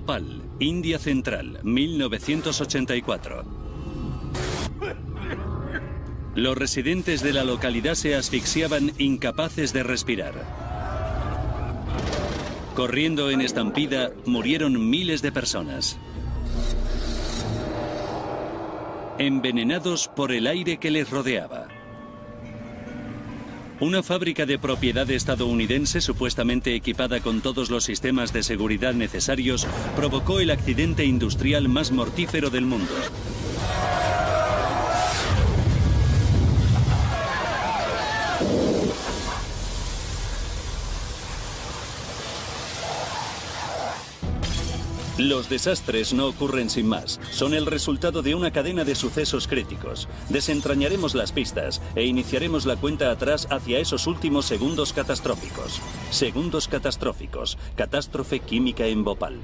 Bhopal, India Central, 1984. Los residentes de la localidad se asfixiaban incapaces de respirar. Corriendo en estampida, murieron miles de personas. Envenenados por el aire que les rodeaba. Una fábrica de propiedad estadounidense, supuestamente equipada con todos los sistemas de seguridad necesarios, provocó el accidente industrial más mortífero del mundo. Los desastres no ocurren sin más. Son el resultado de una cadena de sucesos críticos. Desentrañaremos las pistas e iniciaremos la cuenta atrás hacia esos últimos segundos catastróficos. Segundos catastróficos. Catástrofe química en Bhopal.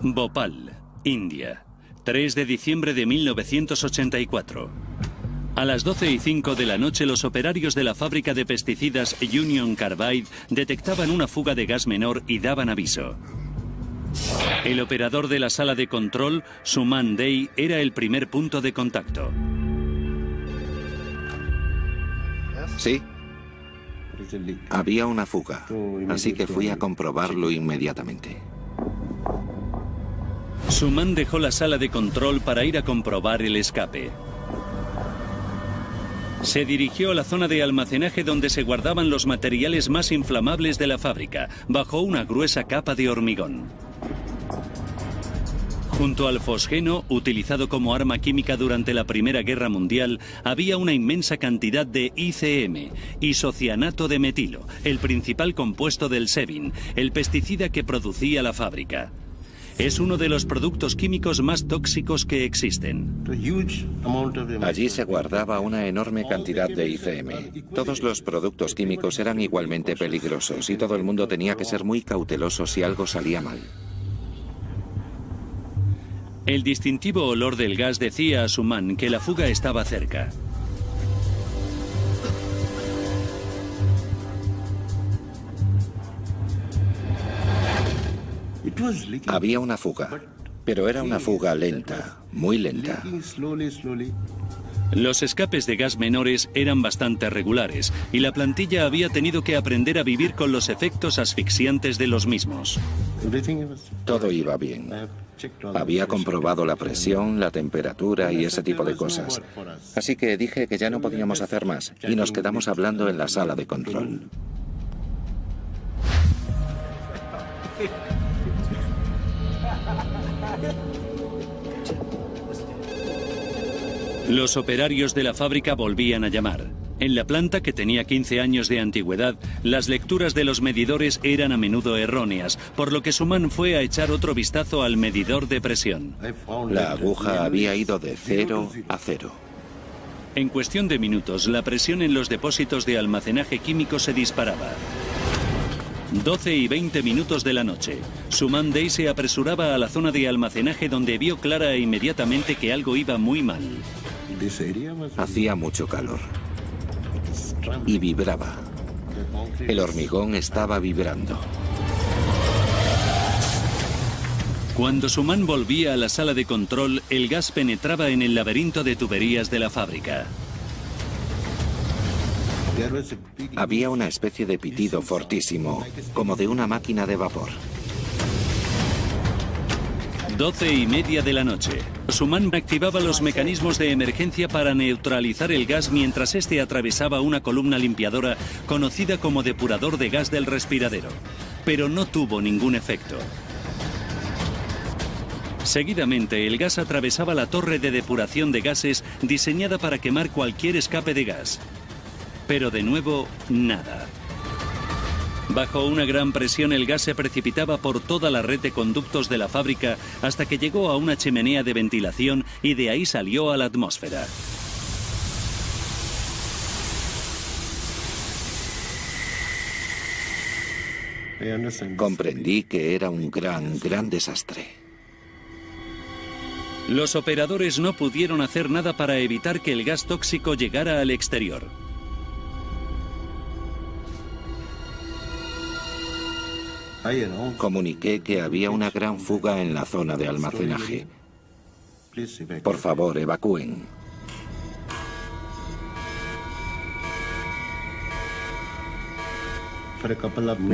Bhopal, India. 3 de diciembre de 1984. A las 12:05 de la noche, los operarios de la fábrica de pesticidas Union Carbide detectaban una fuga de gas menor y daban aviso. El operador de la sala de control, Suman Dey, era el primer punto de contacto. Sí. Había una fuga, así que fui a comprobarlo inmediatamente. Suman dejó la sala de control para ir a comprobar el escape. Se dirigió a la zona de almacenaje donde se guardaban los materiales más inflamables de la fábrica, bajo una gruesa capa de hormigón. Junto al fosgeno, utilizado como arma química durante la Primera Guerra Mundial, había una inmensa cantidad de ICM, isocianato de metilo, el principal compuesto del Sebin, el pesticida que producía la fábrica. Es uno de los productos químicos más tóxicos que existen. Allí se guardaba una enorme cantidad de ICM. Todos los productos químicos eran igualmente peligrosos y todo el mundo tenía que ser muy cauteloso si algo salía mal. El distintivo olor del gas decía a Suman que la fuga estaba cerca. Había una fuga, pero era una fuga lenta, muy lenta. Los escapes de gas menores eran bastante regulares y la plantilla había tenido que aprender a vivir con los efectos asfixiantes de los mismos. Todo iba bien. Había comprobado la presión, la temperatura y ese tipo de cosas. Así que dije que ya no podíamos hacer más y nos quedamos hablando en la sala de control. Los operarios de la fábrica volvían a llamar. En la planta, que tenía 15 años de antigüedad, las lecturas de los medidores eran a menudo erróneas, por lo que Suman fue a echar otro vistazo al medidor de presión. La aguja había ido de 0 a 0. En cuestión de minutos, la presión en los depósitos de almacenaje químico se disparaba. 12:20 de la noche. Suman Dey se apresuraba a la zona de almacenaje donde vio clara e inmediatamente que algo iba muy mal. Hacía mucho calor. Y vibraba. El hormigón estaba vibrando. Cuando Suman volvía a la sala de control, el gas penetraba en el laberinto de tuberías de la fábrica. Había una especie de pitido fortísimo, como de una máquina de vapor. 12:30 de la noche. Suman activaba los mecanismos de emergencia para neutralizar el gas mientras este atravesaba una columna limpiadora conocida como depurador de gas del respiradero. Pero no tuvo ningún efecto. Seguidamente, el gas atravesaba la torre de depuración de gases diseñada para quemar cualquier escape de gas. Pero de nuevo, nada. Bajo una gran presión, el gas se precipitaba por toda la red de conductos de la fábrica hasta que llegó a una chimenea de ventilación y de ahí salió a la atmósfera. Comprendí que era un gran desastre. Los operadores no pudieron hacer nada para evitar que el gas tóxico llegara al exterior. Comuniqué que había una gran fuga en la zona de almacenaje. Por favor, evacúen.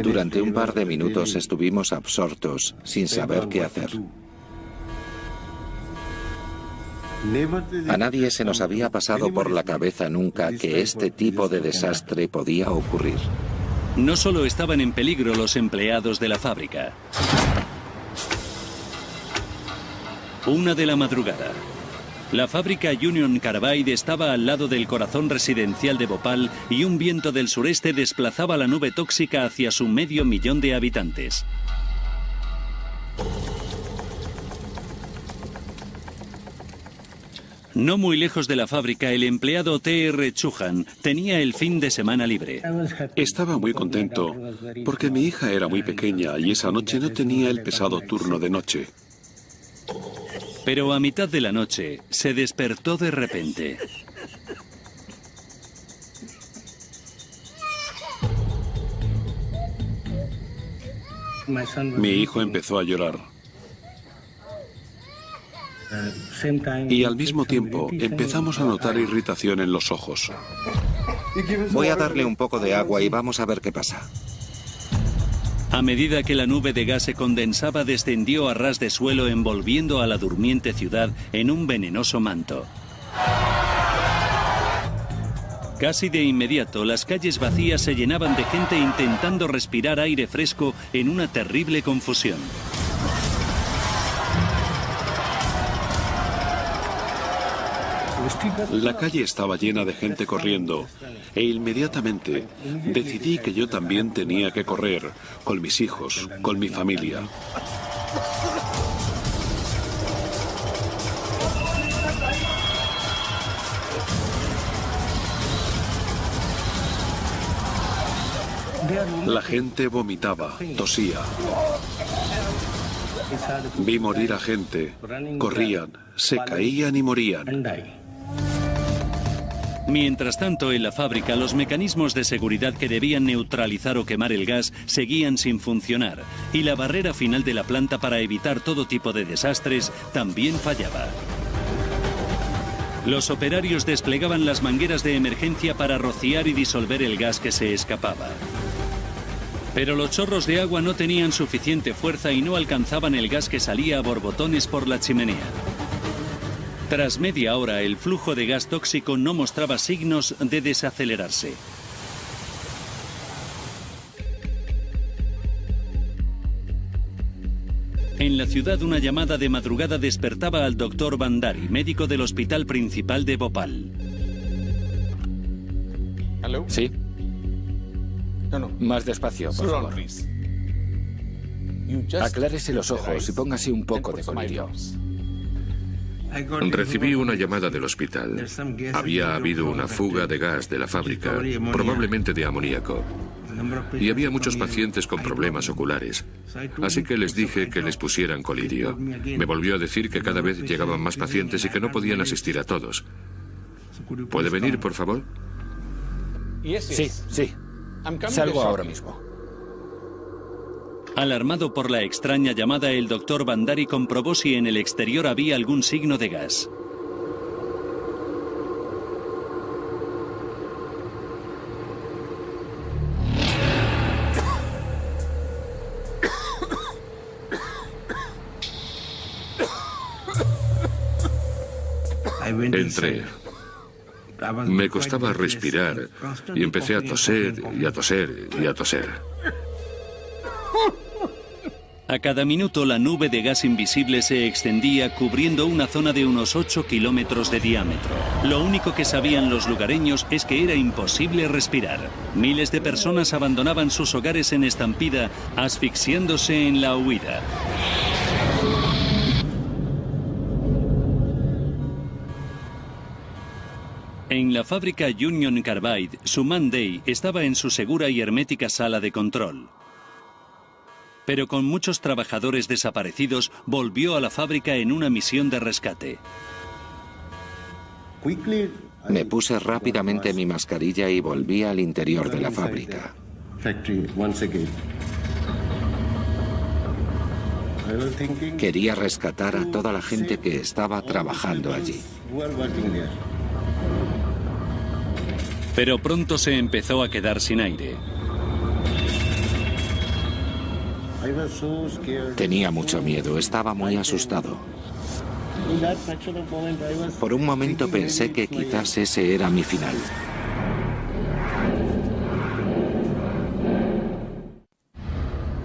Durante un par de minutos estuvimos absortos, sin saber qué hacer. A nadie se nos había pasado por la cabeza nunca que este tipo de desastre podía ocurrir. No solo estaban en peligro los empleados de la fábrica. 1 de la madrugada. La fábrica Union Carbide estaba al lado del corazón residencial de Bhopal y un viento del sureste desplazaba la nube tóxica hacia su 500.000 de habitantes. No muy lejos de la fábrica, el empleado T.R. Chauhan tenía el fin de semana libre. Estaba muy contento porque mi hija era muy pequeña y esa noche no tenía el pesado turno de noche. Pero a mitad de la noche se despertó de repente. Mi hijo empezó a llorar. Y al mismo tiempo empezamos a notar irritación en los ojos. Voy a darle un poco de agua y vamos a ver qué pasa. A medida que la nube de gas se condensaba, descendió a ras de suelo, envolviendo a la durmiente ciudad en un venenoso manto. Casi de inmediato, las calles vacías se llenaban de gente intentando respirar aire fresco en una terrible confusión. La calle estaba llena de gente corriendo e inmediatamente decidí que yo también tenía que correr con mis hijos, con mi familia. La gente vomitaba, tosía. Vi morir a gente, corrían, se caían y morían. Mientras tanto, en la fábrica, los mecanismos de seguridad que debían neutralizar o quemar el gas seguían sin funcionar, y la barrera final de la planta para evitar todo tipo de desastres también fallaba. Los operarios desplegaban las mangueras de emergencia para rociar y disolver el gas que se escapaba. Pero los chorros de agua no tenían suficiente fuerza y no alcanzaban el gas que salía a borbotones por la chimenea. Tras media hora, el flujo de gas tóxico no mostraba signos de desacelerarse. En la ciudad, una llamada de madrugada despertaba al doctor Bandari, médico del hospital principal de Bhopal. ¿Sí? Más despacio, por favor. Aclárese los ojos y póngase un poco de colirio. Recibí una llamada del hospital. Había habido una fuga de gas de la fábrica, probablemente de amoníaco. Y había muchos pacientes con problemas oculares. Así que les dije que les pusieran colirio. Me volvió a decir que cada vez llegaban más pacientes y que no podían asistir a todos. ¿Puede venir, por favor? Sí. Salgo ahora mismo. Alarmado por la extraña llamada, el doctor Bandari comprobó si en el exterior había algún signo de gas. Entré. Me costaba respirar y empecé a toser y a toser y a toser. A cada minuto, la nube de gas invisible se extendía, cubriendo una zona de unos 8 kilómetros de diámetro. Lo único que sabían los lugareños es que era imposible respirar. Miles de personas abandonaban sus hogares en estampida, asfixiándose en la huida. En la fábrica Union Carbide, Suman Dey estaba en su segura y hermética sala de control. Pero con muchos trabajadores desaparecidos, volvió a la fábrica en una misión de rescate. Me puse rápidamente mi mascarilla y volví al interior de la fábrica. Quería rescatar a toda la gente que estaba trabajando allí. Pero pronto se empezó a quedar sin aire. Tenía mucho miedo, estaba muy asustado. Por un momento pensé que quizás ese era mi final.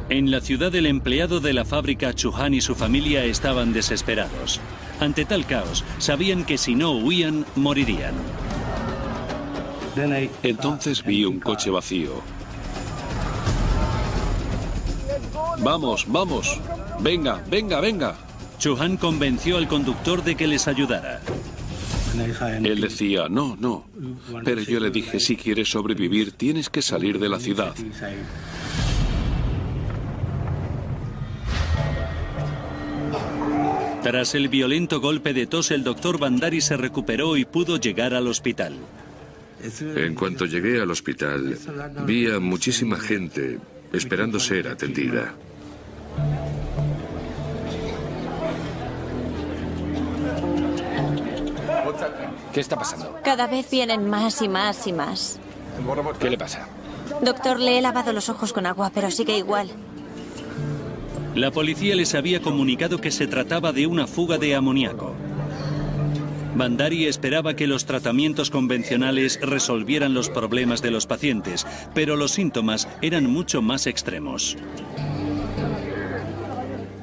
En la ciudad, el empleado de la fábrica Chauhan y su familia estaban desesperados. Ante tal caos, sabían que si no huían, morirían. Entonces vi un coche vacío. Vamos, vamos. Venga, venga, venga. Chauhan convenció al conductor de que les ayudara. Él decía, no, no. Pero yo le dije, si quieres sobrevivir, tienes que salir de la ciudad. Tras el violento golpe de tos, el doctor Bandari se recuperó y pudo llegar al hospital. En cuanto llegué al hospital, vi a muchísima gente esperando ser atendida. ¿Qué está pasando? Cada vez vienen más y más y más. ¿Qué le pasa? Doctor, le he lavado los ojos con agua, pero sigue igual. La policía les había comunicado que se trataba de una fuga de amoníaco. Bandari esperaba que los tratamientos convencionales resolvieran los problemas de los pacientes, pero los síntomas eran mucho más extremos.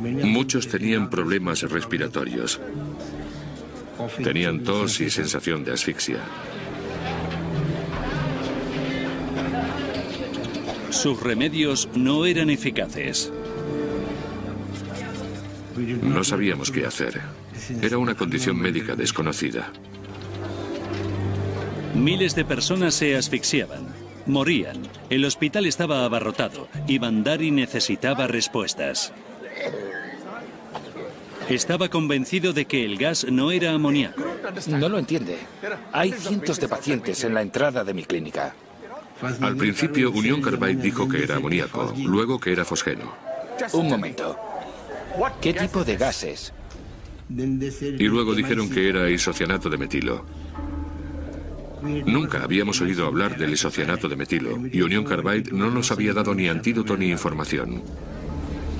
Muchos tenían problemas respiratorios. Tenían tos y sensación de asfixia. Sus remedios no eran eficaces. No sabíamos qué hacer. Era una condición médica desconocida. Miles de personas se asfixiaban, morían, el hospital estaba abarrotado y Bandari necesitaba respuestas. Estaba convencido de que el gas no era amoníaco. No lo entiende. Hay cientos de pacientes en la entrada de mi clínica. Al principio, Union Carbide dijo que era amoníaco, luego que era fosgeno. Un momento. ¿Qué tipo de gases? Y luego dijeron que era isocianato de metilo. Nunca habíamos oído hablar del isocianato de metilo y Union Carbide no nos había dado ni antídoto ni información.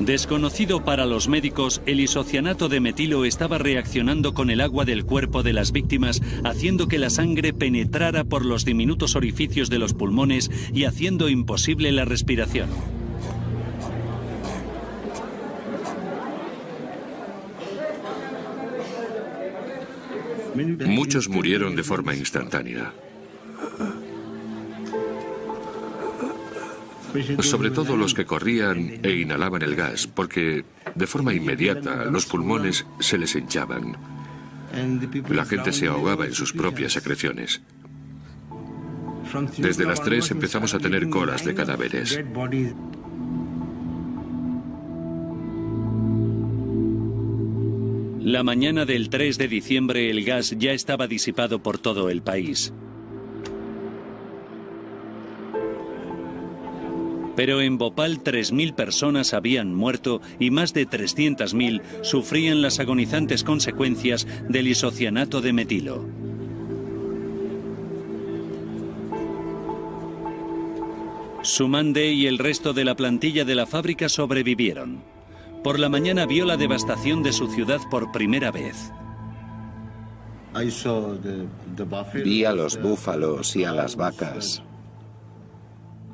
Desconocido para los médicos, el isocianato de metilo estaba reaccionando con el agua del cuerpo de las víctimas, haciendo que la sangre penetrara por los diminutos orificios de los pulmones y haciendo imposible la respiración. Muchos murieron de forma instantánea. Sobre todo los que corrían e inhalaban el gas, porque de forma inmediata los pulmones se les hinchaban. La gente se ahogaba en sus propias secreciones. Desde las 3 empezamos a tener colas de cadáveres. La mañana del 3 de diciembre el gas ya estaba disipado por todo el país. Pero en Bhopal 3.000 personas habían muerto y más de 300.000 sufrían las agonizantes consecuencias del isocianato de metilo. Sumande y el resto de la plantilla de la fábrica sobrevivieron. Por la mañana vio la devastación de su ciudad por primera vez. Vi a los búfalos y a las vacas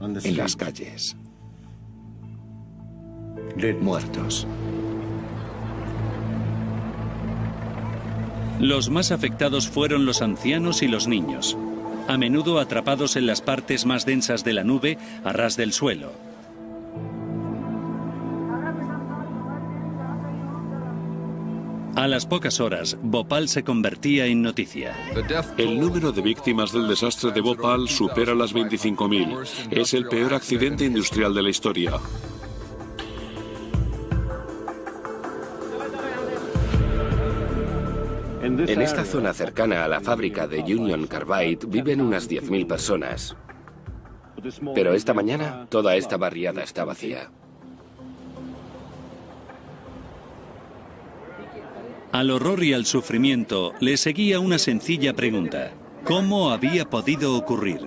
en las calles, muertos. Los más afectados fueron los ancianos y los niños, a menudo atrapados en las partes más densas de la nube, a ras del suelo. A las pocas horas, Bhopal se convertía en noticia. El número de víctimas del desastre de Bhopal supera las 25.000. Es el peor accidente industrial de la historia. En esta zona cercana a la fábrica de Union Carbide viven unas 10.000 personas. Pero esta mañana toda esta barriada está vacía. Al horror y al sufrimiento le seguía una sencilla pregunta: ¿cómo había podido ocurrir?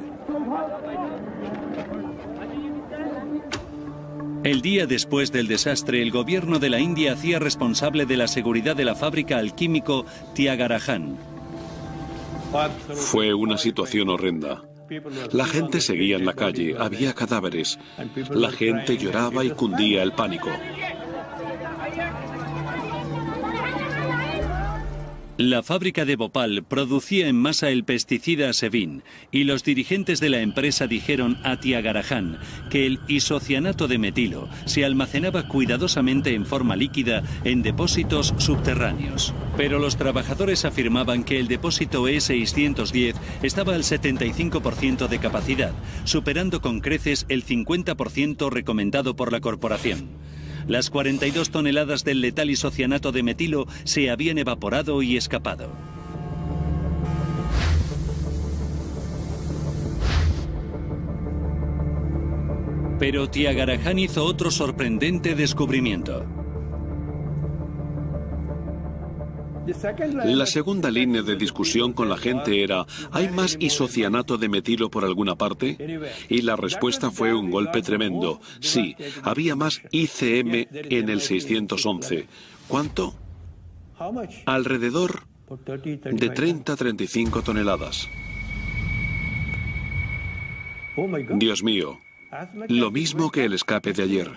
El día después del desastre, el gobierno de la India hacía responsable de la seguridad de la fábrica al químico Tyagarajan. Fue una situación horrenda. La gente seguía en la calle, había cadáveres. La gente lloraba y cundía el pánico. La fábrica de Bhopal producía en masa el pesticida Sevin y los dirigentes de la empresa dijeron a Tyagarajan que el isocianato de metilo se almacenaba cuidadosamente en forma líquida en depósitos subterráneos. Pero los trabajadores afirmaban que el depósito E610 estaba al 75% de capacidad, superando con creces el 50% recomendado por la corporación. Las 42 toneladas del letal isocianato de metilo se habían evaporado y escapado. Pero Tyagarajan hizo otro sorprendente descubrimiento. La segunda línea de discusión con la gente era: ¿hay más isocianato de metilo por alguna parte? Y la respuesta fue un golpe tremendo. Sí, había más ICM en el 611. ¿Cuánto? Alrededor de 30-35 toneladas. Dios mío, lo mismo que el escape de ayer.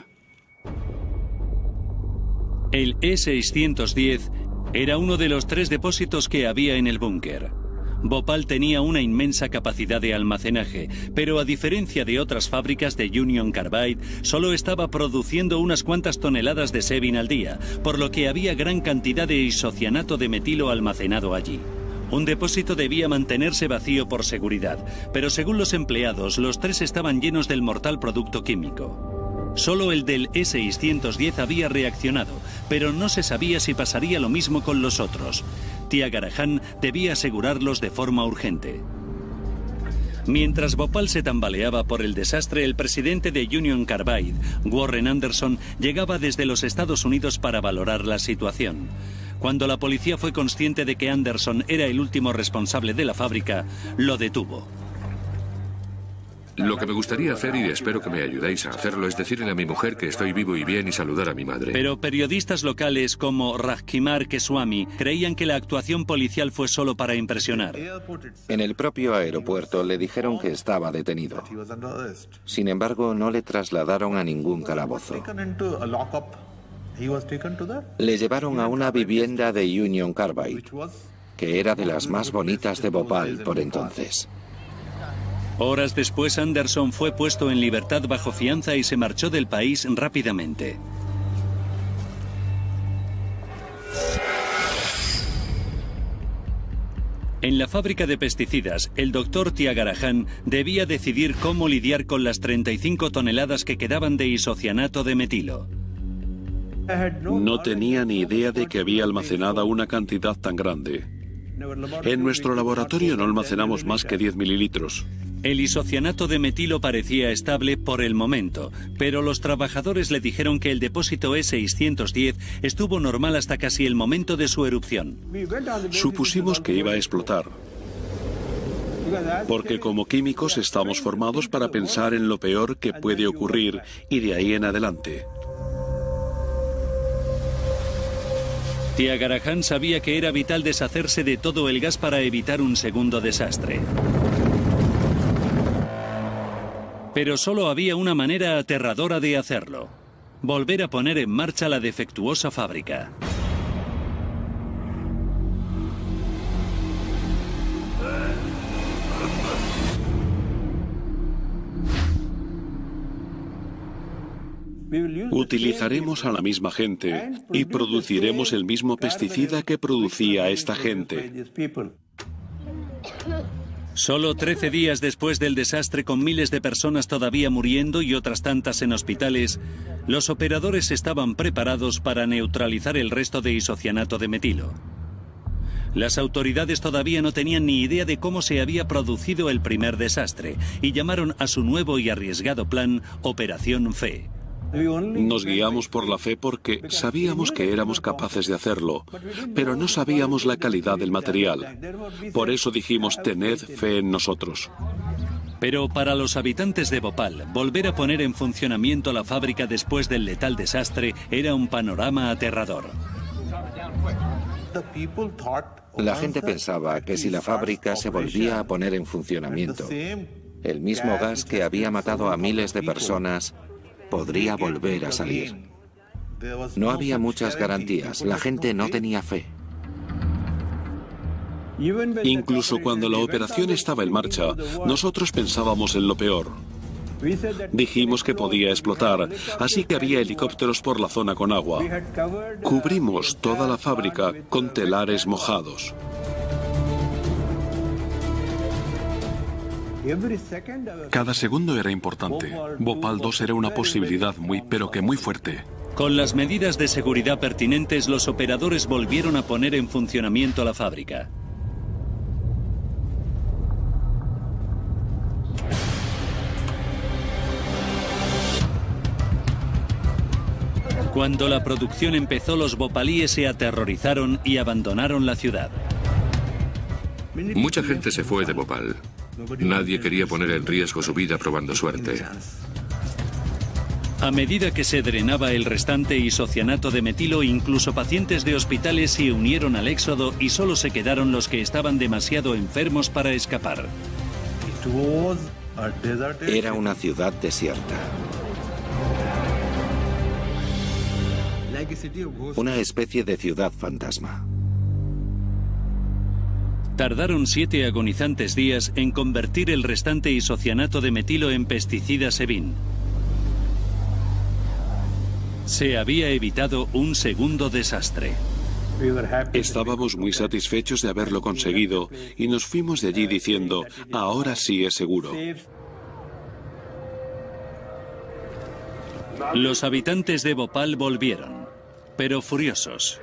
El E610 era uno de los 3 depósitos que había en el búnker. Bhopal tenía una inmensa capacidad de almacenaje, pero a diferencia de otras fábricas de Union Carbide, solo estaba produciendo unas cuantas toneladas de Sevin al día, por lo que había gran cantidad de isocianato de metilo almacenado allí. Un depósito debía mantenerse vacío por seguridad, pero según los empleados, los 3 estaban llenos del mortal producto químico. Solo el del E610 había reaccionado, pero no se sabía si pasaría lo mismo con los otros. Tyagarajan debía asegurarlos de forma urgente. Mientras Bhopal se tambaleaba por el desastre, el presidente de Union Carbide, Warren Anderson, llegaba desde los Estados Unidos para valorar la situación. Cuando la policía fue consciente de que Anderson era el último responsable de la fábrica, lo detuvo. Lo que me gustaría hacer, y espero que me ayudéis a hacerlo, es decirle a mi mujer que estoy vivo y bien y saludar a mi madre. Pero periodistas locales como Rajkumar Keswami creían que la actuación policial fue solo para impresionar. En el propio aeropuerto le dijeron que estaba detenido. Sin embargo, no le trasladaron a ningún calabozo. Le llevaron a una vivienda de Union Carbide, que era de las más bonitas de Bhopal por entonces. Horas después, Anderson fue puesto en libertad bajo fianza y se marchó del país rápidamente. En la fábrica de pesticidas, el doctor Tyagarajan debía decidir cómo lidiar con las 35 toneladas que quedaban de isocianato de metilo. No tenía ni idea de que había almacenada una cantidad tan grande. En nuestro laboratorio no almacenamos más que 10 mililitros. El isocianato de metilo parecía estable por el momento, pero los trabajadores le dijeron que el depósito E610 estuvo normal hasta casi el momento de su erupción. Supusimos que iba a explotar, porque como químicos estamos formados para pensar en lo peor que puede ocurrir y de ahí en adelante. Tyagarajan sabía que era vital deshacerse de todo el gas para evitar un segundo desastre. Pero solo había una manera aterradora de hacerlo: volver a poner en marcha la defectuosa fábrica. Utilizaremos a la misma gente y produciremos el mismo pesticida que producía esta gente. Solo 13 días después del desastre, con miles de personas todavía muriendo y otras tantas en hospitales, los operadores estaban preparados para neutralizar el resto de isocianato de metilo. Las autoridades todavía no tenían ni idea de cómo se había producido el primer desastre y llamaron a su nuevo y arriesgado plan Operación Fe. Nos guiamos por la fe porque sabíamos que éramos capaces de hacerlo, pero no sabíamos la calidad del material. Por eso dijimos, tened fe en nosotros. Pero para los habitantes de Bhopal, volver a poner en funcionamiento la fábrica después del letal desastre era un panorama aterrador. La gente pensaba que si la fábrica se volvía a poner en funcionamiento, el mismo gas que había matado a miles de personas podría volver a salir. No había muchas garantías, la gente no tenía fe. Incluso cuando la operación estaba en marcha, nosotros pensábamos en lo peor. Dijimos que podía explotar, así que había helicópteros por la zona con agua. Cubrimos toda la fábrica con telares mojados. Cada segundo era importante. Bhopal 2 era una posibilidad pero que muy fuerte. Con las medidas de seguridad pertinentes, los operadores volvieron a poner en funcionamiento la fábrica. Cuando la producción empezó, los bhopalíes se aterrorizaron y abandonaron la ciudad. Mucha gente se fue de Bhopal. Nadie quería poner en riesgo su vida probando suerte. A medida que se drenaba el restante isocianato de metilo, incluso pacientes de hospitales se unieron al éxodo y solo se quedaron los que estaban demasiado enfermos para escapar. Era una ciudad desierta. Una especie de ciudad fantasma. Tardaron 7 agonizantes días en convertir el restante isocianato de metilo en pesticida Sevin. Se había evitado un segundo desastre. Estábamos muy satisfechos de haberlo conseguido y nos fuimos de allí diciendo, ahora sí es seguro. Los habitantes de Bhopal volvieron, pero furiosos.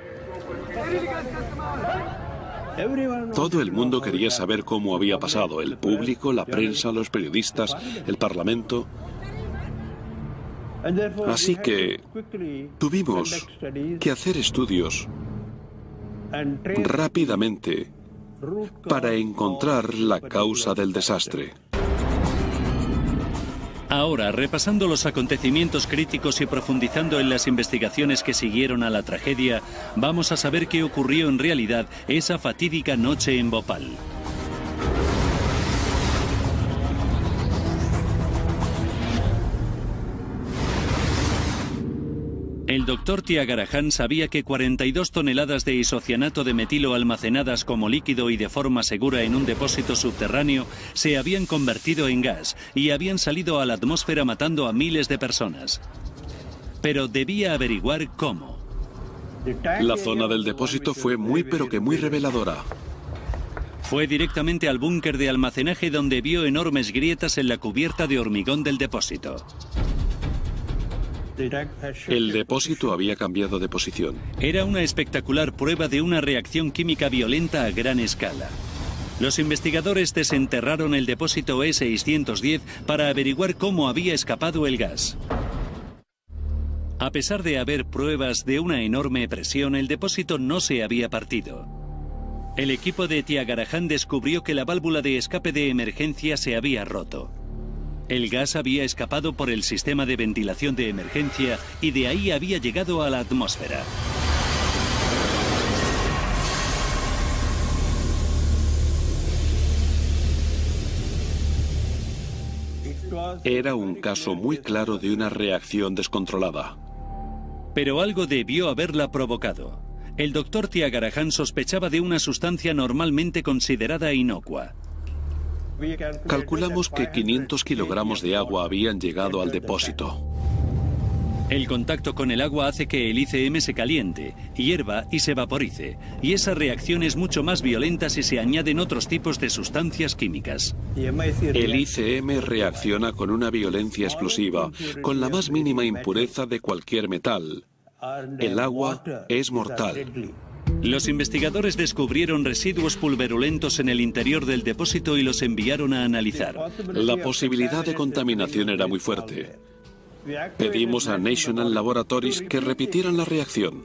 Todo el mundo quería saber cómo había pasado, el público, la prensa, los periodistas, el parlamento. Así que tuvimos que hacer estudios rápidamente para encontrar la causa del desastre. Ahora, repasando los acontecimientos críticos y profundizando en las investigaciones que siguieron a la tragedia, vamos a saber qué ocurrió en realidad esa fatídica noche en Bhopal. El doctor Tyagarajan sabía que 42 toneladas de isocianato de metilo almacenadas como líquido y de forma segura en un depósito subterráneo se habían convertido en gas y habían salido a la atmósfera matando a miles de personas. Pero debía averiguar cómo. La zona del depósito fue muy reveladora. Fue directamente al búnker de almacenaje donde vio enormes grietas en la cubierta de hormigón del depósito. El depósito había cambiado de posición. Era una espectacular prueba de una reacción química violenta a gran escala. Los investigadores desenterraron el depósito E610 para averiguar cómo había escapado el gas. A pesar de haber pruebas de una enorme presión, el depósito no se había partido. El equipo de Tyagarajan descubrió que la válvula de escape de emergencia se había roto. El gas había escapado por el sistema de ventilación de emergencia y de ahí había llegado a la atmósfera. Era un caso muy claro de una reacción descontrolada. Pero algo debió haberla provocado. El doctor Tyagarajan sospechaba de una sustancia normalmente considerada inocua. Calculamos que 500 kilogramos de agua habían llegado al depósito. El contacto con el agua hace que el ICM se caliente, hierva y se vaporice, y esa reacción es mucho más violenta si se añaden otros tipos de sustancias químicas. El ICM reacciona con una violencia explosiva, con la más mínima impureza de cualquier metal. El agua es mortal. Los investigadores descubrieron residuos pulverulentos en el interior del depósito y los enviaron a analizar. La posibilidad de contaminación era muy fuerte. Pedimos a National Laboratories que repitieran la reacción.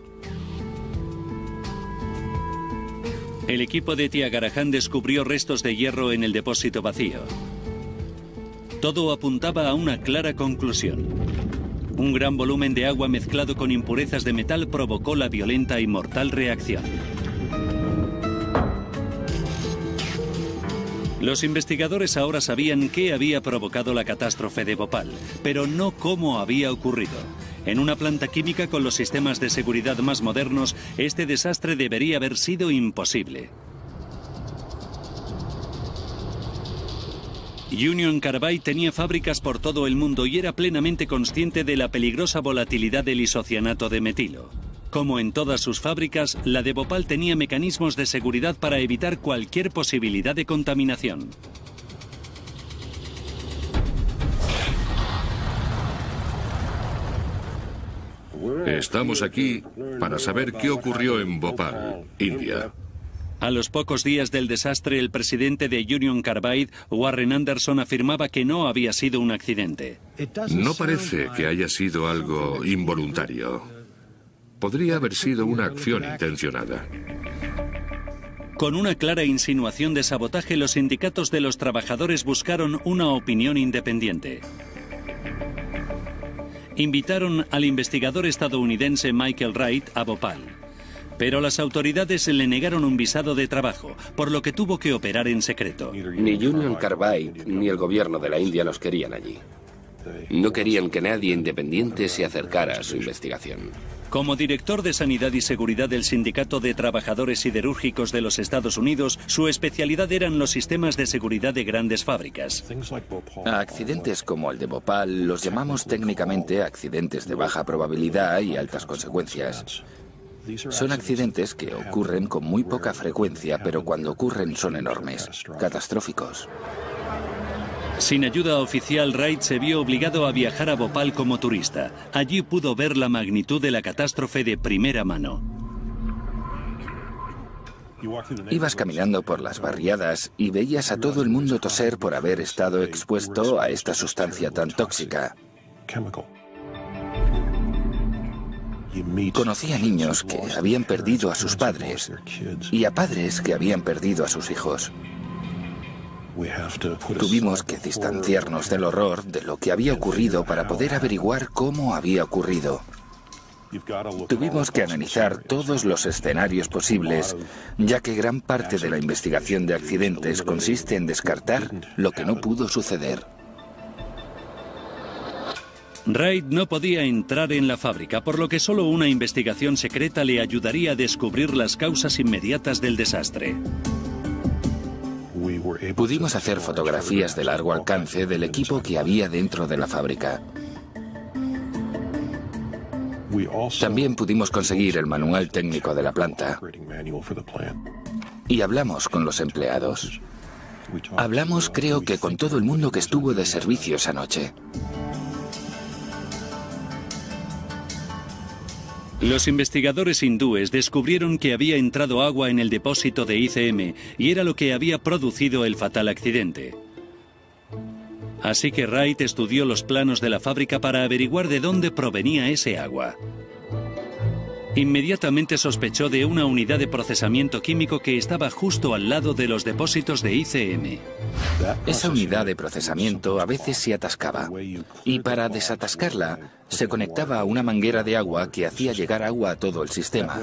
El equipo de Thiagarajan descubrió restos de hierro en el depósito vacío. Todo apuntaba a una clara conclusión. Un gran volumen de agua mezclado con impurezas de metal provocó la violenta y mortal reacción. Los investigadores ahora sabían qué había provocado la catástrofe de Bhopal, pero no cómo había ocurrido. En una planta química con los sistemas de seguridad más modernos, este desastre debería haber sido imposible. Union Carbide tenía fábricas por todo el mundo y era plenamente consciente de la peligrosa volatilidad del isocianato de metilo. Como en todas sus fábricas, la de Bhopal tenía mecanismos de seguridad para evitar cualquier posibilidad de contaminación. Estamos aquí para saber qué ocurrió en Bhopal, India. A los pocos días del desastre, el presidente de Union Carbide, Warren Anderson, afirmaba que no había sido un accidente. No parece que haya sido algo involuntario. Podría haber sido una acción intencionada. Con una clara insinuación de sabotaje, los sindicatos de los trabajadores buscaron una opinión independiente. Invitaron al investigador estadounidense Michael Wright a Bhopal, pero las autoridades le negaron un visado de trabajo, por lo que tuvo que operar en secreto. Ni Union Carbide ni el gobierno de la India nos querían allí. No querían que nadie independiente se acercara a su investigación. Como director de Sanidad y Seguridad del Sindicato de Trabajadores Siderúrgicos de los Estados Unidos, su especialidad eran los sistemas de seguridad de grandes fábricas. A accidentes como el de Bhopal los llamamos técnicamente accidentes de baja probabilidad y altas consecuencias. Son accidentes que ocurren con muy poca frecuencia, pero cuando ocurren son enormes, catastróficos. Sin ayuda oficial, Wright se vio obligado a viajar a Bhopal como turista. Allí pudo ver la magnitud de la catástrofe de primera mano. Ibas caminando por las barriadas y veías a todo el mundo toser por haber estado expuesto a esta sustancia tan tóxica. Conocí a niños que habían perdido a sus padres y a padres que habían perdido a sus hijos. Tuvimos que distanciarnos del horror de lo que había ocurrido para poder averiguar cómo había ocurrido. Tuvimos que analizar todos los escenarios posibles, ya que gran parte de la investigación de accidentes consiste en descartar lo que no pudo suceder. Wright no podía entrar en la fábrica, por lo que solo una investigación secreta le ayudaría a descubrir las causas inmediatas del desastre. Pudimos hacer fotografías de largo alcance del equipo que había dentro de la fábrica. También pudimos conseguir el manual técnico de la planta. Y hablamos con los empleados. Hablamos, creo que con todo el mundo que estuvo de servicio esa noche. Los investigadores hindúes descubrieron que había entrado agua en el depósito de ICM y era lo que había producido el fatal accidente. Así que Wright estudió los planos de la fábrica para averiguar de dónde provenía ese agua. Inmediatamente sospechó de una unidad de procesamiento químico que estaba justo al lado de los depósitos de ICM. Esa unidad de procesamiento a veces se atascaba y para desatascarla se conectaba a una manguera de agua que hacía llegar agua a todo el sistema,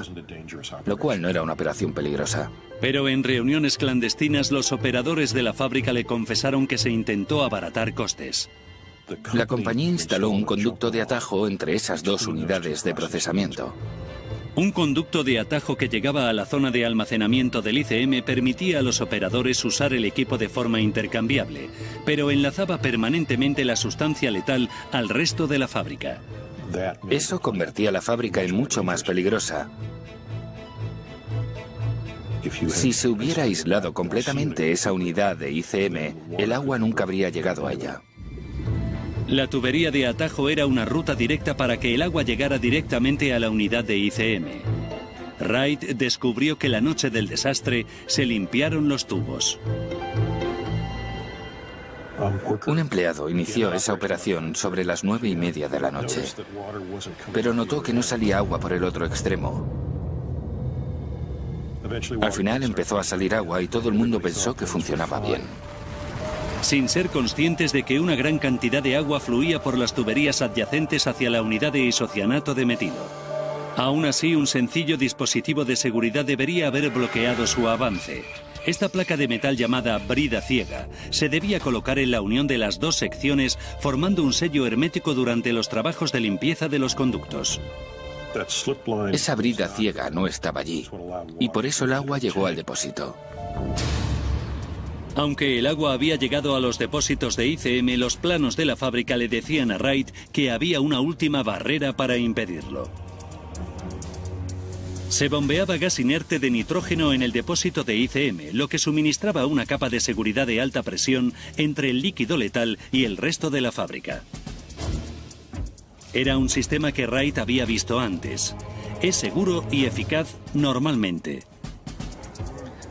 lo cual no era una operación peligrosa. Pero en reuniones clandestinas los operadores de la fábrica le confesaron que se intentó abaratar costes. La compañía instaló un conducto de atajo entre esas dos unidades de procesamiento. Un conducto de atajo que llegaba a la zona de almacenamiento del ICM permitía a los operadores usar el equipo de forma intercambiable, pero enlazaba permanentemente la sustancia letal al resto de la fábrica. Eso convertía la fábrica en mucho más peligrosa. Si se hubiera aislado completamente esa unidad de ICM, el agua nunca habría llegado a ella. La tubería de atajo era una ruta directa para que el agua llegara directamente a la unidad de ICM. Wright descubrió que la noche del desastre se limpiaron los tubos. Un empleado inició esa operación sobre las 9:30 de la noche, pero notó que no salía agua por el otro extremo. Al final empezó a salir agua y todo el mundo pensó que funcionaba bien. Sin ser conscientes de que una gran cantidad de agua fluía por las tuberías adyacentes hacia la unidad de isocianato de metilo. Aún así, un sencillo dispositivo de seguridad debería haber bloqueado su avance. Esta placa de metal llamada brida ciega se debía colocar en la unión de las dos secciones, formando un sello hermético durante los trabajos de limpieza de los conductos. Esa brida ciega no estaba allí, y por eso el agua llegó al depósito. Aunque el agua había llegado a los depósitos de ICM, los planos de la fábrica le decían a Wright que había una última barrera para impedirlo. Se bombeaba gas inerte de nitrógeno en el depósito de ICM, lo que suministraba una capa de seguridad de alta presión entre el líquido letal y el resto de la fábrica. Era un sistema que Wright había visto antes. Es seguro y eficaz normalmente.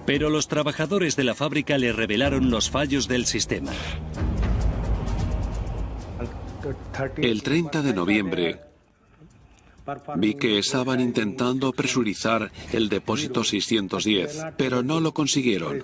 Pero los trabajadores de la fábrica le revelaron los fallos del sistema. El 30 de noviembre vi que estaban intentando presurizar el depósito 610, pero no lo consiguieron.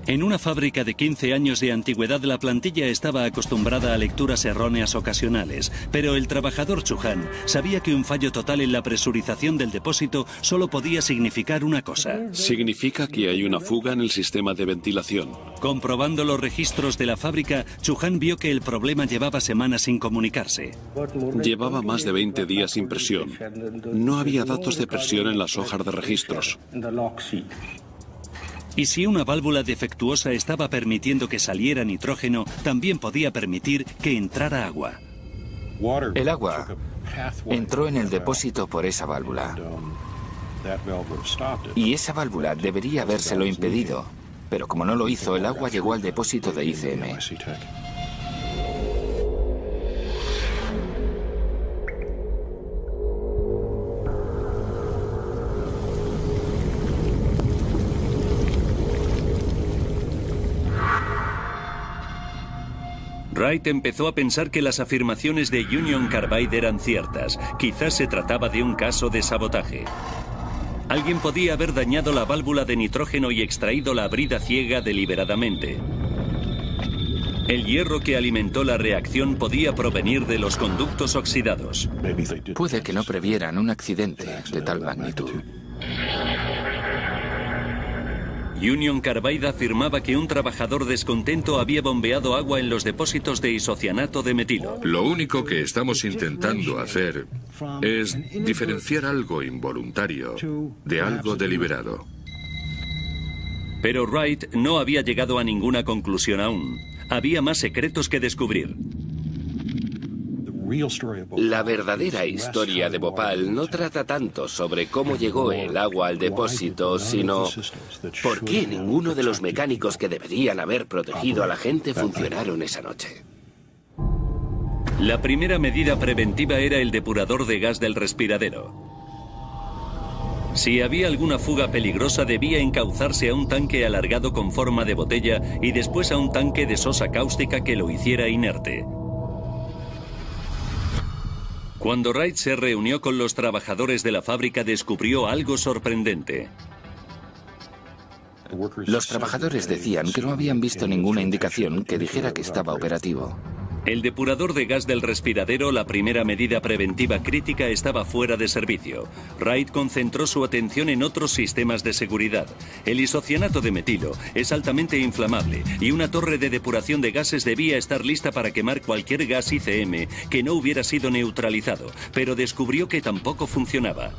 En una fábrica de 15 años de antigüedad, la plantilla estaba acostumbrada a lecturas erróneas ocasionales, pero el trabajador Chauhan sabía que un fallo total en la presurización del depósito solo podía significar una cosa. Significa que hay una fuga en el sistema de ventilación. Comprobando los registros de la fábrica, Chauhan vio que el problema llevaba semanas sin comunicarse. Llevaba más de 20 días sin presión. No había datos de presión en las hojas de registros. Y si una válvula defectuosa estaba permitiendo que saliera nitrógeno, también podía permitir que entrara agua. El agua entró en el depósito por esa válvula. Y esa válvula debería habérselo impedido, pero como no lo hizo, el agua llegó al depósito de ICM. Wright empezó a pensar que las afirmaciones de Union Carbide eran ciertas. Quizás se trataba de un caso de sabotaje. Alguien podía haber dañado la válvula de nitrógeno y extraído la brida ciega deliberadamente. El hierro que alimentó la reacción podía provenir de los conductos oxidados. Puede que no previeran un accidente de tal magnitud. Union Carbide afirmaba que un trabajador descontento había bombeado agua en los depósitos de isocianato de metilo. Lo único que estamos intentando hacer es diferenciar algo involuntario de algo deliberado. Pero Wright no había llegado a ninguna conclusión aún. Había más secretos que descubrir. La verdadera historia de Bhopal no trata tanto sobre cómo llegó el agua al depósito, sino por qué ninguno de los mecánicos que deberían haber protegido a la gente funcionaron esa noche. La primera medida preventiva era el depurador de gas del respiradero. Si había alguna fuga peligrosa, debía encauzarse a un tanque alargado con forma de botella y después a un tanque de sosa cáustica que lo hiciera inerte. Cuando Wright se reunió con los trabajadores de la fábrica, descubrió algo sorprendente. Los trabajadores decían que no habían visto ninguna indicación que dijera que estaba operativo. El depurador de gas del respiradero, la primera medida preventiva crítica, estaba fuera de servicio. Wright concentró su atención en otros sistemas de seguridad. El isocianato de metilo es altamente inflamable y una torre de depuración de gases debía estar lista para quemar cualquier gas ICM que no hubiera sido neutralizado, pero descubrió que tampoco funcionaba.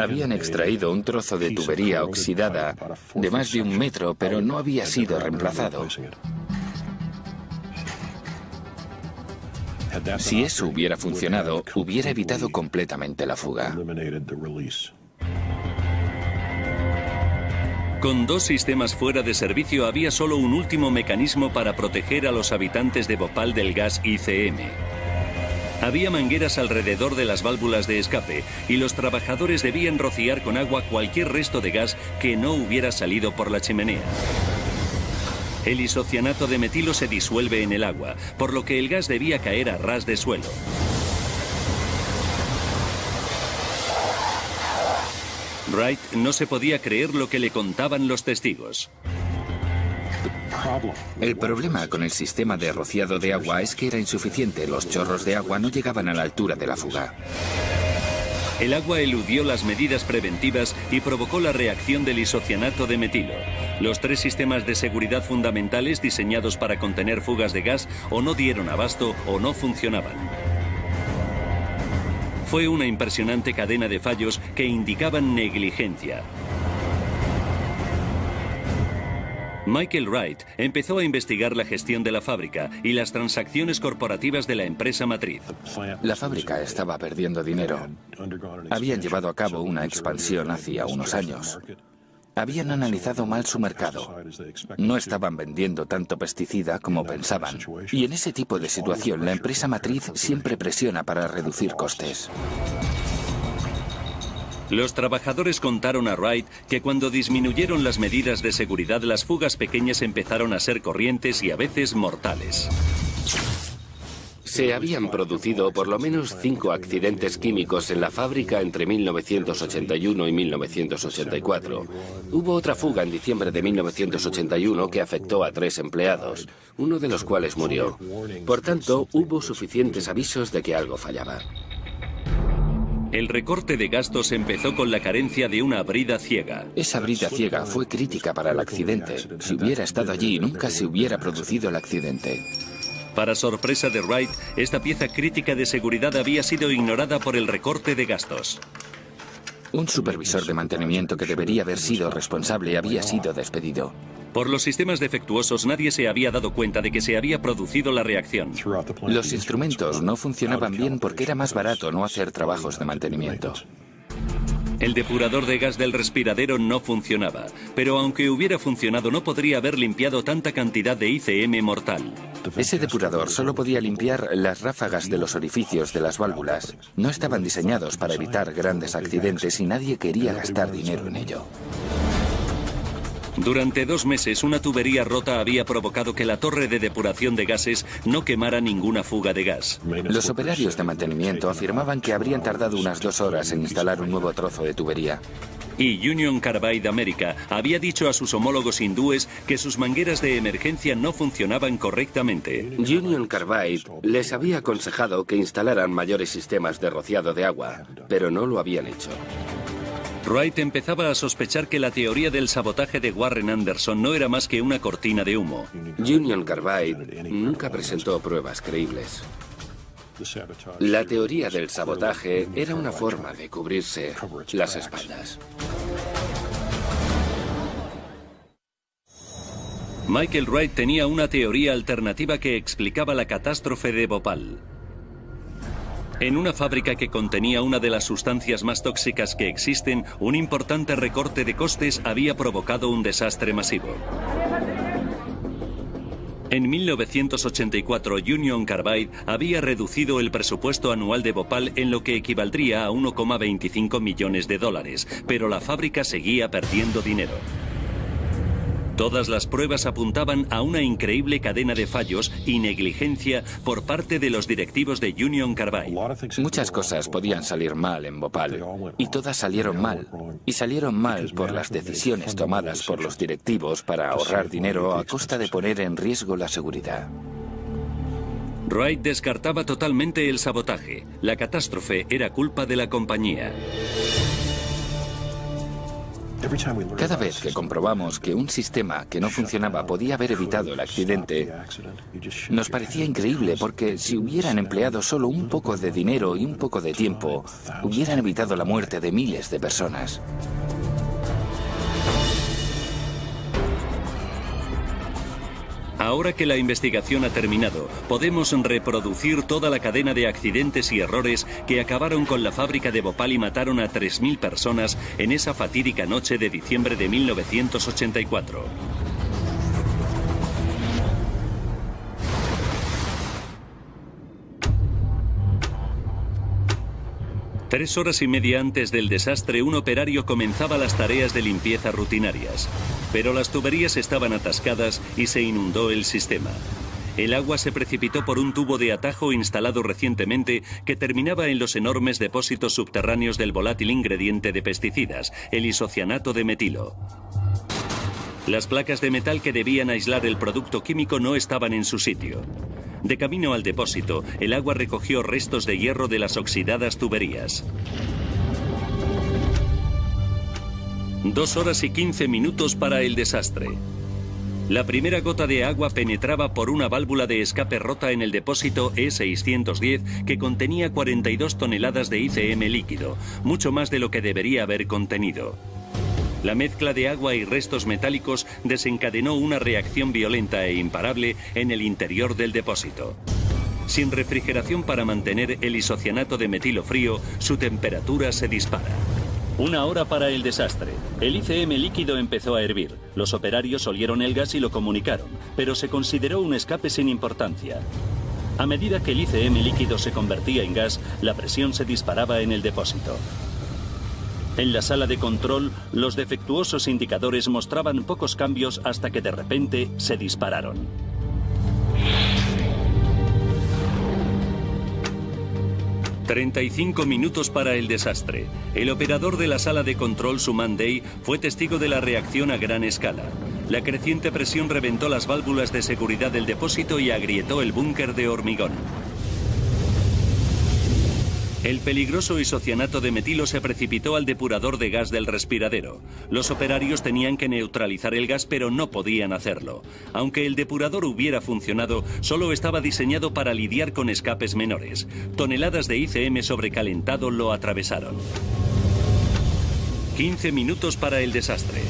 Habían extraído un trozo de tubería oxidada de más de 1 metro, pero no había sido reemplazado. Si eso hubiera funcionado, hubiera evitado completamente la fuga. Con 2 sistemas fuera de servicio, había solo un último mecanismo para proteger a los habitantes de Bhopal del gas ICM. Había mangueras alrededor de las válvulas de escape y los trabajadores debían rociar con agua cualquier resto de gas que no hubiera salido por la chimenea. El isocianato de metilo se disuelve en el agua, por lo que el gas debía caer a ras de suelo. Wright no se podía creer lo que le contaban los testigos. El problema con el sistema de rociado de agua es que era insuficiente. Los chorros de agua no llegaban a la altura de la fuga. El agua eludió las medidas preventivas y provocó la reacción del isocianato de metilo. Los 3 sistemas de seguridad fundamentales diseñados para contener fugas de gas o no dieron abasto o no funcionaban. Fue una impresionante cadena de fallos que indicaban negligencia. Michael Wright empezó a investigar la gestión de la fábrica y las transacciones corporativas de la empresa matriz. La fábrica estaba perdiendo dinero. Habían llevado a cabo una expansión hacía unos años. Habían analizado mal su mercado. No estaban vendiendo tanto pesticida como pensaban. Y en ese tipo de situación, la empresa matriz siempre presiona para reducir costes. Los trabajadores contaron a Wright que cuando disminuyeron las medidas de seguridad, las fugas pequeñas empezaron a ser corrientes y a veces mortales. Se habían producido por lo menos 5 accidentes químicos en la fábrica entre 1981 y 1984. Hubo otra fuga en diciembre de 1981 que afectó a 3 empleados, uno de los cuales murió. Por tanto, hubo suficientes avisos de que algo fallaba. El recorte de gastos empezó con la carencia de una brida ciega. Esa brida ciega fue crítica para el accidente. Si hubiera estado allí, nunca se hubiera producido el accidente. Para sorpresa de Wright, esta pieza crítica de seguridad había sido ignorada por el recorte de gastos. Un supervisor de mantenimiento que debería haber sido responsable había sido despedido. Por los sistemas defectuosos nadie se había dado cuenta de que se había producido la reacción. Los instrumentos no funcionaban bien porque era más barato no hacer trabajos de mantenimiento. El depurador de gas del respiradero no funcionaba, pero aunque hubiera funcionado no podría haber limpiado tanta cantidad de ICM mortal. Ese depurador solo podía limpiar las ráfagas de los orificios de las válvulas. No estaban diseñados para evitar grandes accidentes y nadie quería gastar dinero en ello. Durante 2 meses, una tubería rota había provocado que la torre de depuración de gases no quemara ninguna fuga de gas. Los operarios de mantenimiento afirmaban que habrían tardado unas 2 horas en instalar un nuevo trozo de tubería. Y Union Carbide America había dicho a sus homólogos hindúes que sus mangueras de emergencia no funcionaban correctamente. Union Carbide les había aconsejado que instalaran mayores sistemas de rociado de agua, pero no lo habían hecho. Wright empezaba a sospechar que la teoría del sabotaje de Warren Anderson no era más que una cortina de humo. Union Carbide nunca presentó pruebas creíbles. La teoría del sabotaje era una forma de cubrirse las espaldas. Michael Wright tenía una teoría alternativa que explicaba la catástrofe de Bhopal. En una fábrica que contenía una de las sustancias más tóxicas que existen, un importante recorte de costes había provocado un desastre masivo. En 1984, Union Carbide había reducido el presupuesto anual de Bhopal en lo que equivaldría a 1,25 millones de dólares, pero la fábrica seguía perdiendo dinero. Todas las pruebas apuntaban a una increíble cadena de fallos y negligencia por parte de los directivos de Union Carbide. Muchas cosas podían salir mal en Bhopal, y todas salieron mal. Y salieron mal por las decisiones tomadas por los directivos para ahorrar dinero a costa de poner en riesgo la seguridad. Wright descartaba totalmente el sabotaje. La catástrofe era culpa de la compañía. Cada vez que comprobamos que un sistema que no funcionaba podía haber evitado el accidente, nos parecía increíble porque si hubieran empleado solo un poco de dinero y un poco de tiempo, hubieran evitado la muerte de miles de personas. Ahora que la investigación ha terminado, podemos reproducir toda la cadena de accidentes y errores que acabaron con la fábrica de Bhopal y mataron a 3.000 personas en esa fatídica noche de diciembre de 1984. 3 horas y media antes del desastre, un operario comenzaba las tareas de limpieza rutinarias. Pero las tuberías estaban atascadas y se inundó el sistema. El agua se precipitó por un tubo de atajo instalado recientemente que terminaba en los enormes depósitos subterráneos del volátil ingrediente de pesticidas, el isocianato de metilo. Las placas de metal que debían aislar el producto químico no estaban en su sitio. De camino al depósito, el agua recogió restos de hierro de las oxidadas tuberías. 2 horas y 15 minutos para el desastre. La primera gota de agua penetraba por una válvula de escape rota en el depósito E610 que contenía 42 toneladas de ICM líquido, mucho más de lo que debería haber contenido. La mezcla de agua y restos metálicos desencadenó una reacción violenta e imparable en el interior del depósito. Sin refrigeración para mantener el isocianato de metilo frío, su temperatura se dispara. 1 hora para el desastre. El ICM líquido empezó a hervir. Los operarios olieron el gas y lo comunicaron, pero se consideró un escape sin importancia. A medida que el ICM líquido se convertía en gas, la presión se disparaba en el depósito. En la sala de control, los defectuosos indicadores mostraban pocos cambios hasta que de repente se dispararon. «35 minutos para el desastre. El operador de la sala de control, Suman Day, fue testigo de la reacción a gran escala. La creciente presión reventó las válvulas de seguridad del depósito y agrietó el búnker de hormigón. El peligroso isocianato de metilo se precipitó al depurador de gas del respiradero. Los operarios tenían que neutralizar el gas, pero no podían hacerlo. Aunque el depurador hubiera funcionado, solo estaba diseñado para lidiar con escapes menores. Toneladas de ICM sobrecalentado lo atravesaron. 15 minutos para el desastre.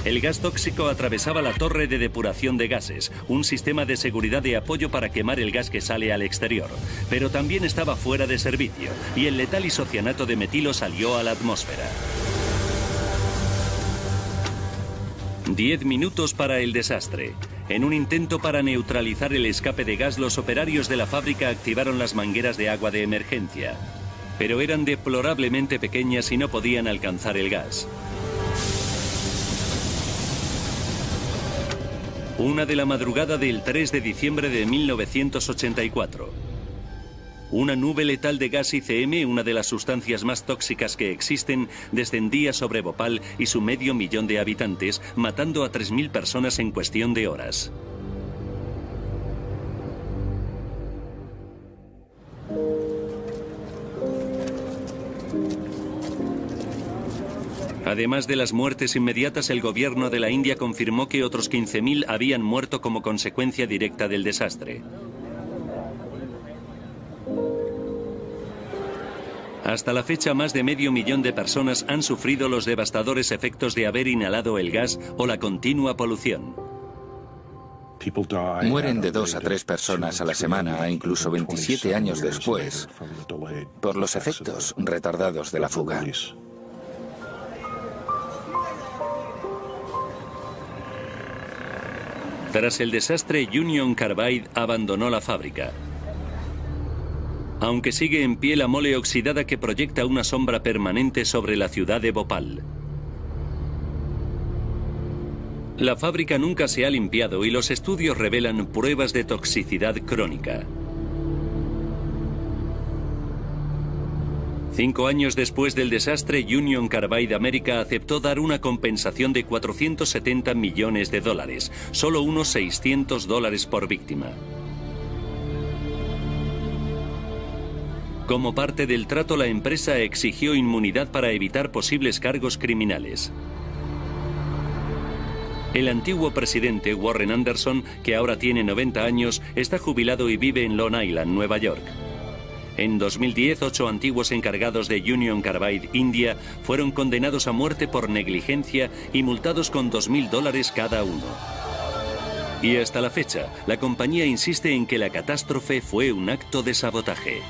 El gas tóxico atravesaba la torre de depuración de gases, un sistema de seguridad de apoyo para quemar el gas que sale al exterior. Pero también estaba fuera de servicio, y el letal isocianato de metilo salió a la atmósfera. 10 minutos para el desastre. En un intento para neutralizar el escape de gas, los operarios de la fábrica activaron las mangueras de agua de emergencia. Pero eran deplorablemente pequeñas y no podían alcanzar el gas. 1 de la madrugada del 3 de diciembre de 1984. Una nube letal de gas ICM, una de las sustancias más tóxicas que existen, descendía sobre Bhopal y su 500.000 de habitantes, matando a 3.000 personas en cuestión de horas. Además de las muertes inmediatas, el gobierno de la India confirmó que otros 15.000 habían muerto como consecuencia directa del desastre. Hasta la fecha, más de 500.000 de personas han sufrido los devastadores efectos de haber inhalado el gas o la continua polución. Mueren de 2 a 3 personas a la semana, incluso 27 años después, por los efectos retardados de la fuga. Tras el desastre, Union Carbide abandonó la fábrica. Aunque sigue en pie la mole oxidada que proyecta una sombra permanente sobre la ciudad de Bhopal. La fábrica nunca se ha limpiado y los estudios revelan pruebas de toxicidad crónica. 5 años después del desastre, Union Carbide América aceptó dar una compensación de $470 millones, solo unos $600 por víctima. Como parte del trato, la empresa exigió inmunidad para evitar posibles cargos criminales. El antiguo presidente Warren Anderson, que ahora tiene 90 años, está jubilado y vive en Long Island, Nueva York. En 2010, 8 antiguos encargados de Union Carbide India fueron condenados a muerte por negligencia y multados con $2.000 cada uno. Y hasta la fecha, la compañía insiste en que la catástrofe fue un acto de sabotaje.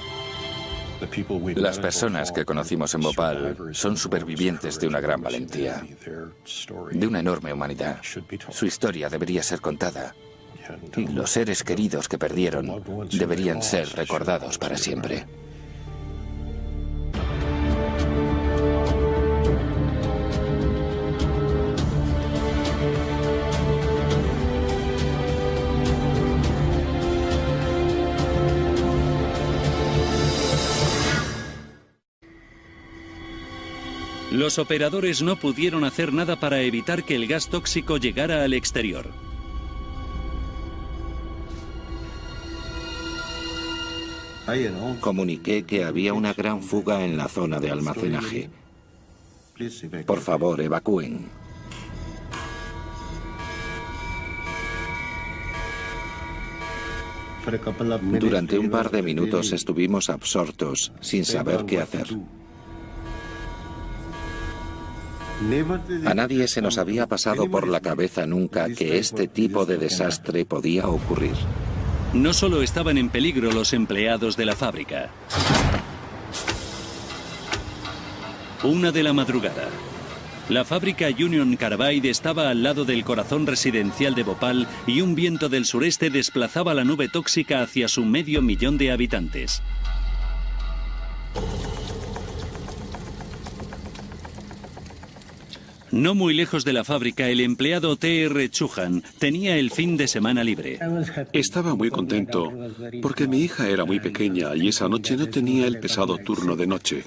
Las personas que conocimos en Bhopal son supervivientes de una gran valentía, de una enorme humanidad. Su historia debería ser contada. Y los seres queridos que perdieron deberían ser recordados para siempre. Los operadores no pudieron hacer nada para evitar que el gas tóxico llegara al exterior. Comuniqué que había una gran fuga en la zona de almacenaje. Por favor, evacúen. Durante un par de minutos estuvimos absortos, sin saber qué hacer. A nadie se nos había pasado por la cabeza nunca que este tipo de desastre podía ocurrir. No solo estaban en peligro los empleados de la fábrica. 1 de la madrugada. La fábrica Union Carbide estaba al lado del corazón residencial de Bhopal y un viento del sureste desplazaba la nube tóxica hacia su 500.000 de habitantes. No muy lejos de la fábrica, el empleado T.R. Chauhan tenía el fin de semana libre. Estaba muy contento porque mi hija era muy pequeña y esa noche no tenía el pesado turno de noche.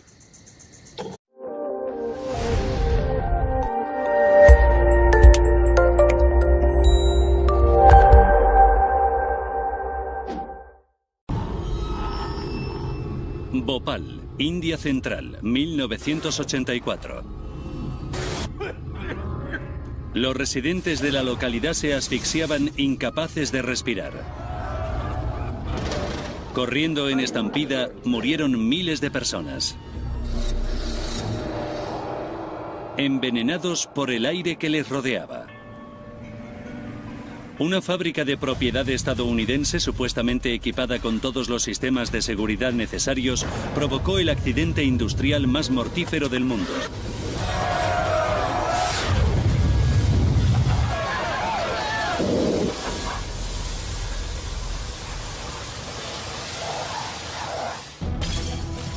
Bhopal, India Central, 1984. Los residentes de la localidad se asfixiaban incapaces de respirar. Corriendo en estampida, murieron miles de personas. Envenenados por el aire que les rodeaba. Una fábrica de propiedad estadounidense supuestamente equipada con todos los sistemas de seguridad necesarios provocó el accidente industrial más mortífero del mundo.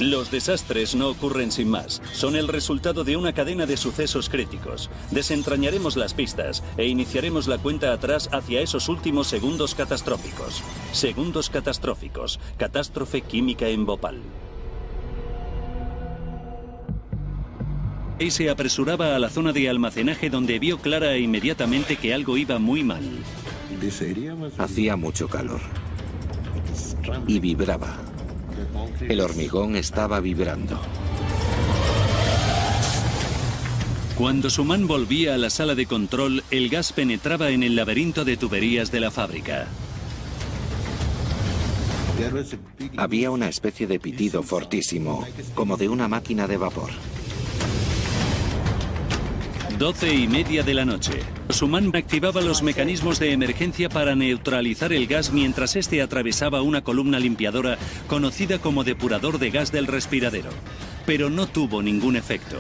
Los desastres no ocurren sin más. Son el resultado de una cadena de sucesos críticos. Desentrañaremos las pistas e iniciaremos la cuenta atrás hacia esos últimos segundos catastróficos. Segundos catastróficos. Catástrofe química en Bhopal. Y se apresuraba a la zona de almacenaje donde vio clara e inmediatamente que algo iba muy mal. Hacía mucho calor. Y vibraba. El hormigón estaba vibrando. Cuando Suman volvía a la sala de control, el gas penetraba en el laberinto de tuberías de la fábrica. Había una especie de pitido fortísimo, como de una máquina de vapor. 12:30 de la noche. Suman activaba los mecanismos de emergencia para neutralizar el gas mientras este atravesaba una columna limpiadora conocida como depurador de gas del respiradero. Pero no tuvo ningún efecto.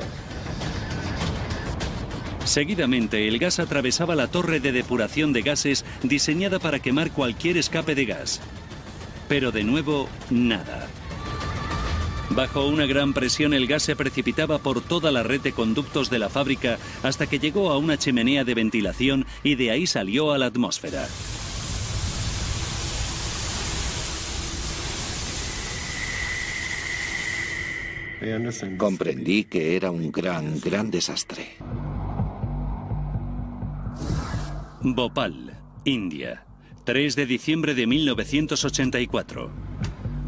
Seguidamente, el gas atravesaba la torre de depuración de gases diseñada para quemar cualquier escape de gas. Pero de nuevo, nada. Bajo una gran presión el gas se precipitaba por toda la red de conductos de la fábrica hasta que llegó a una chimenea de ventilación y de ahí salió a la atmósfera. Comprendí que era un gran desastre. Bhopal, India, 3 de diciembre de 1984.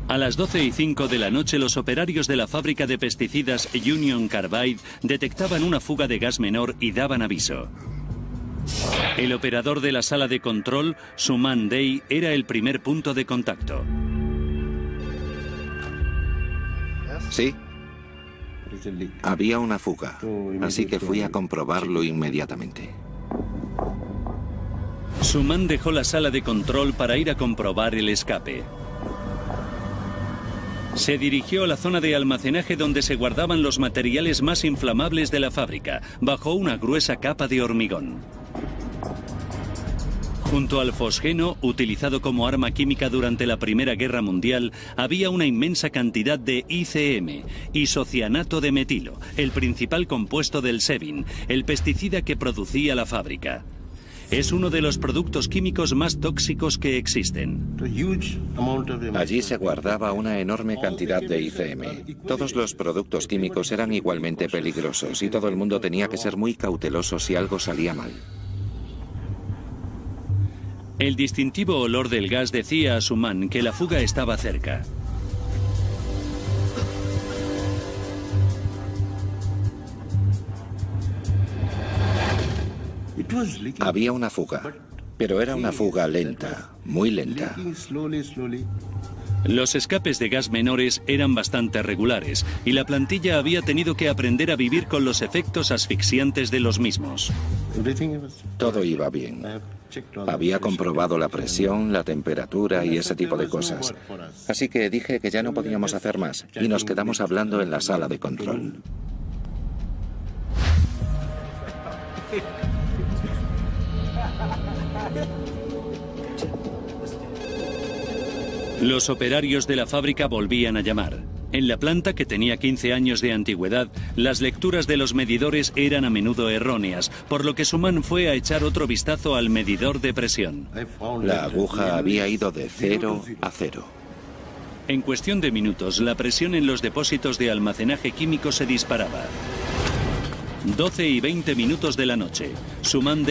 A las 12:05 de la noche, los operarios de la fábrica de pesticidas Union Carbide detectaban una fuga de gas menor y daban aviso. El operador de la sala de control, Suman Dey, era el primer punto de contacto. Sí. Había una fuga, así que fui a comprobarlo inmediatamente. Suman dejó la sala de control para ir a comprobar el escape. Se dirigió a la zona de almacenaje donde se guardaban los materiales más inflamables de la fábrica, bajo una gruesa capa de hormigón. Junto al fosgeno, utilizado como arma química durante la Primera Guerra Mundial, había una inmensa cantidad de ICM, isocianato de metilo, el principal compuesto del Sebin, el pesticida que producía la fábrica. Es uno de los productos químicos más tóxicos que existen. Allí se guardaba una enorme cantidad de ICM. Todos los productos químicos eran igualmente peligrosos y todo el mundo tenía que ser muy cauteloso si algo salía mal. El distintivo olor del gas decía a Suman que la fuga estaba cerca. Había una fuga, pero era una fuga lenta, muy lenta. Los escapes de gas menores eran bastante regulares y la plantilla había tenido que aprender a vivir con los efectos asfixiantes de los mismos. Todo iba bien. Había comprobado la presión, la temperatura y ese tipo de cosas. Así que dije que ya no podíamos hacer más y nos quedamos hablando en la sala de control. Los operarios de la fábrica volvían a llamar. En la planta, que tenía 15 años de antigüedad, las lecturas de los medidores eran a menudo erróneas, por lo que Suman fue a echar otro vistazo al medidor de presión. La aguja había ido de 0 a 0. En cuestión de minutos, la presión en los depósitos de almacenaje químico se disparaba. 12:20 de la noche. Suman